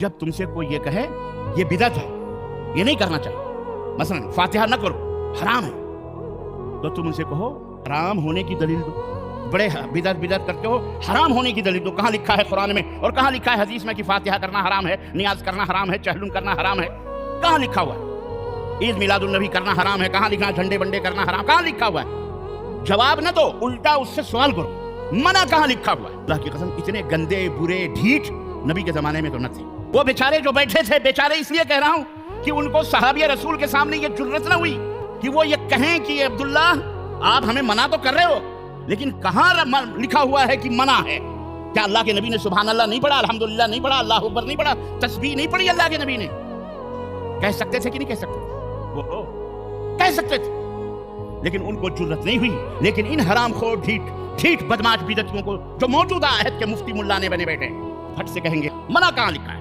جب تم سے کوئی یہ کہے یہ بدعت ہے، یہ نہیں کرنا چاہیے، مثلا فاتحہ نہ کرو حرام ہے، تو تم ان سے کہو حرام ہونے کی دلیل دو۔ بڑے بدعت کرتے ہو، حرام ہونے کی دلیل دو۔ کہاں لکھا ہے قرآن میں اور کہاں لکھا ہے حدیث میں کہ فاتحہ کرنا حرام ہے، نیاز کرنا حرام ہے، چہلم کرنا حرام ہے؟ کہاں لکھا ہوا ہے؟ عید میلاد النبی کرنا حرام ہے، کہاں لکھا ہے؟ جھنڈے بنڈے کرنا حرام، کہاں لکھا ہوا ہے؟ جواب نہ دو، الٹا اس سے سوال کرو، منع کہاں لکھا ہوا ہے؟ اللہ کی قسم اتنے گندے برے ڈھیٹ نبی کے زمانے میں تو نہ تھے۔ وہ بیچارے جو بیٹھے تھے، بیچارے اس لیے کہہ رہا ہوں کہ ان کو صحابی رسول کے سامنے یہ جرأت نہ ہوئی کہ وہ یہ کہیں کہ عبداللہ آپ ہمیں منع تو کر رہے ہو، لیکن کہاں لکھا ہوا ہے کہ منع ہے؟ کیا اللہ کے نبی نے سبحان اللہ نہیں پڑھا، الحمدللہ نہیں پڑھا، اللہ اکبر نہیں پڑھا، تسبیح نہیں پڑھی اللہ کے نبی نے؟ کہہ سکتے تھے کہ نہیں کہہ سکتے تھے؟ وہ کہہ سکتے تھے، لیکن ان کو جرأت نہیں ہوئی۔ لیکن ان حرام خور ڈھیٹ بدماش بدعتیوں کو جو موجودہ عہد کے مفتی ملا نے بنے بیٹھے، پھٹ سے کہیں گے منع کہاں لکھا ہے؟